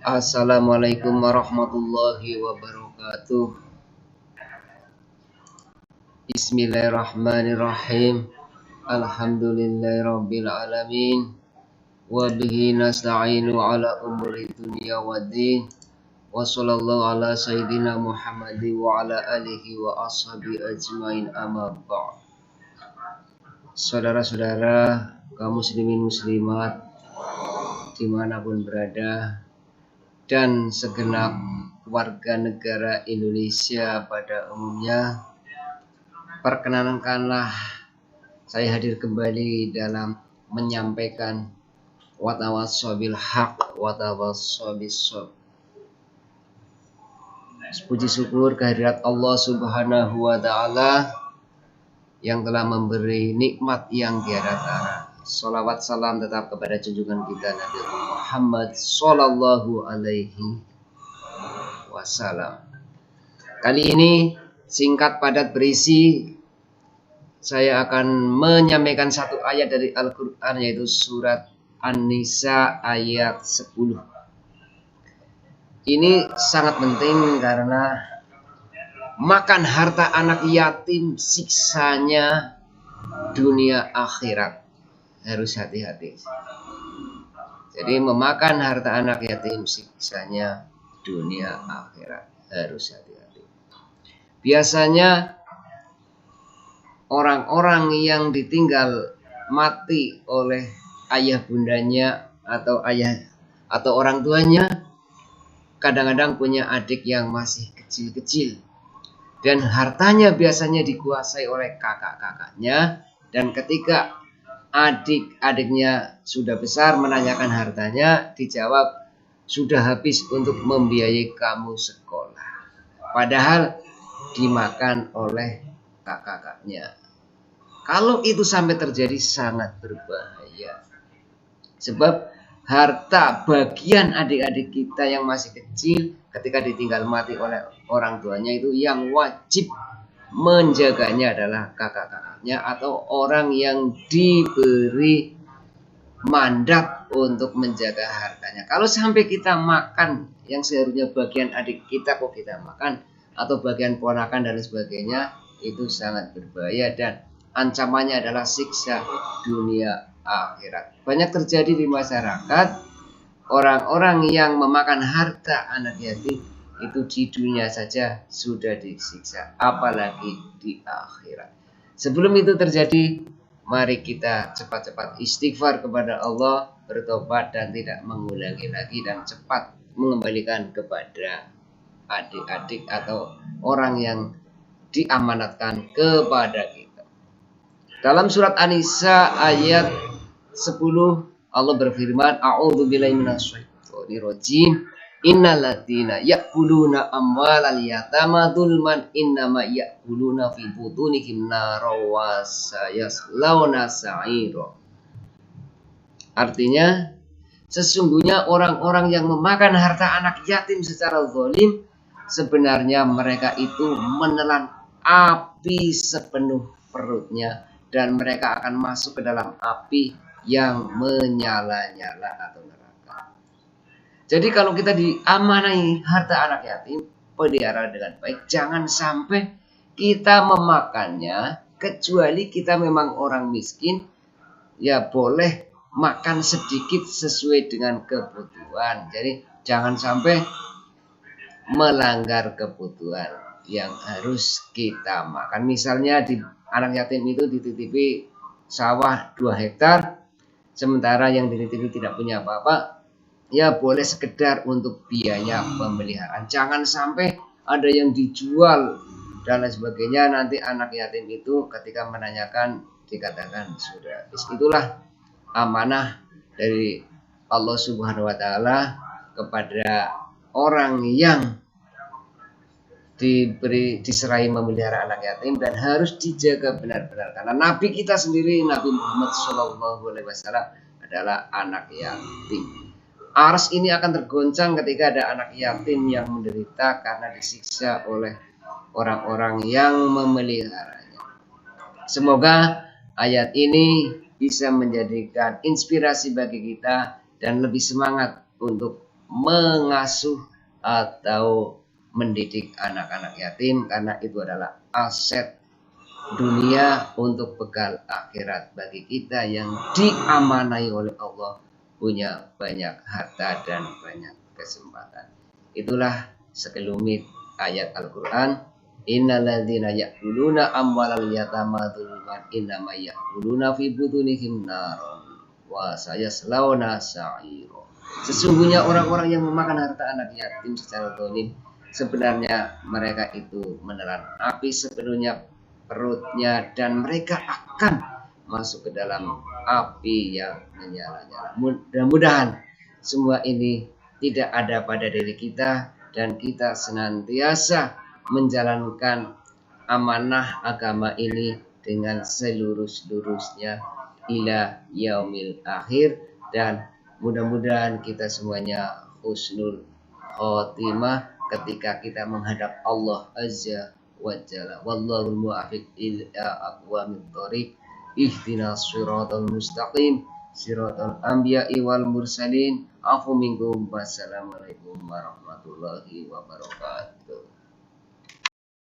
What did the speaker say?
Assalamualaikum warahmatullahi wabarakatuh. Bismillahirrahmanirrahim. Alhamdulillahirabbil alamin. Wa bihi nasta'inu ala umuri dunya waddin. Wa sallallahu ala sayyidina Muhammadin wa ala alihi wa ashabi ajmain amma ba'd. Saudara-saudara kaum muslimin muslimat dimanapun berada, dan segenap warga negara Indonesia pada umumnya, perkenankanlah saya hadir kembali dalam menyampaikan watawassobil haq watawassobis sob. Puji syukur kehadirat Allah Subhanahu wa Ta'ala yang telah memberi nikmat yang tiada tara. Salawat salam tetap kepada junjungan kita Nabi Muhammad Sallallahu Alaihi Wasallam. Kali ini singkat padat berisi, saya akan menyampaikan satu ayat dari Al-Quran, yaitu surat An-Nisa ayat 10. Ini sangat penting karena makan harta anak yatim siksanya dunia akhirat. Harus hati-hati. Jadi memakan harta anak yatim siksanya dunia akhirat. Harus hati-hati. Biasanya orang-orang yang ditinggal mati oleh ayah bundanya atau orang tuanya kadang-kadang punya adik yang masih kecil-kecil, dan hartanya biasanya dikuasai oleh kakak-kakaknya. Dan ketika adik-adiknya sudah besar menanyakan hartanya, dijawab sudah habis untuk membiayai kamu sekolah, padahal dimakan oleh kakak-kakaknya. Kalau itu sampai terjadi sangat berbahaya, sebab harta bagian adik-adik kita yang masih kecil ketika ditinggal mati oleh orang tuanya, itu yang wajib menjaganya adalah kakak-kakaknya atau orang yang diberi mandat untuk menjaga hartanya. Kalau sampai kita makan yang seharusnya bagian adik kita kok kita makan, atau bagian ponakan dan sebagainya, itu sangat berbahaya dan ancamannya adalah siksa dunia akhirat. Banyak terjadi di masyarakat, orang-orang yang memakan harta anak yatim itu di dunia saja sudah disiksa, apalagi di akhirat. Sebelum itu terjadi, mari kita cepat-cepat istighfar kepada Allah, bertobat dan tidak mengulangi lagi, dan cepat mengembalikan kepada adik-adik atau orang yang diamanatkan kepada kita. Dalam surat An-Nisa ayat 10, Allah berfirman, A'udzubillahi minasyaitonirrajim. Innalladzina ya'kuluna amwalal yatama dzulman innama ya'kuluna fi butunihim nara wa sayaslawna sa'ira. Artinya, sesungguhnya orang-orang yang memakan harta anak yatim secara zalim, sebenarnya mereka itu menelan api sepenuh perutnya, dan mereka akan masuk ke dalam api yang menyala-nyala atau neraka. Jadi kalau kita diamanai harta anak yatim, pelihara dengan baik, jangan sampai kita memakannya, kecuali kita memang orang miskin, ya boleh makan sedikit sesuai dengan kebutuhan. Jadi jangan sampai melanggar kebutuhan yang harus kita makan. Misalnya di anak yatim itu dititipi sawah 2 hektar, sementara yang dititipi tidak punya apa-apa, ya boleh sekedar untuk biaya pemeliharaan. Jangan sampai ada yang dijual dan lain sebagainya, nanti anak yatim itu ketika menanyakan dikatakan sudah habis. Itulah amanah dari Allah Subhanahu wa Ta'ala kepada orang yang diserai memelihara anak yatim, dan harus dijaga benar-benar, karena Nabi kita sendiri, Nabi Muhammad SAW, adalah anak yatim. Ars ini akan tergoncang ketika ada anak yatim yang menderita karena disiksa oleh orang-orang yang memeliharanya. Semoga ayat ini bisa menjadikan inspirasi bagi kita dan lebih semangat untuk mengasuh atau mendidik anak-anak yatim, karena itu adalah aset dunia untuk bekal akhirat bagi kita yang diamanai oleh Allah, punya banyak harta dan banyak kesempatan. Itulah sekelumit ayat Al-Quran. Innalladzina ya'kuluna amwalal yatama dzulman innama ya'kuluna fi butunihim naron wa sayaslawna sa'ira. Sesungguhnya orang-orang yang memakan harta anak yatim secara zalim, sebenarnya mereka itu menelan api sepenuhnya perutnya, dan mereka akan masuk ke dalam api yang menyala-nyala. Mudah-mudahan semua ini tidak ada pada diri kita, dan kita senantiasa menjalankan amanah agama ini dengan seluruh-seluruhnya ila yaumil akhir, dan mudah-mudahan kita semuanya husnul khotimah ketika kita menghadap Allah Azza wa Jalla. Wallahul muwaffiq ila aqwamit thoriq. Ihdinas siratal mustaqim, siratal anbiya'i wal mursalin. Afu minkum. Wassalamualaikum warahmatullahi wabarakatuh.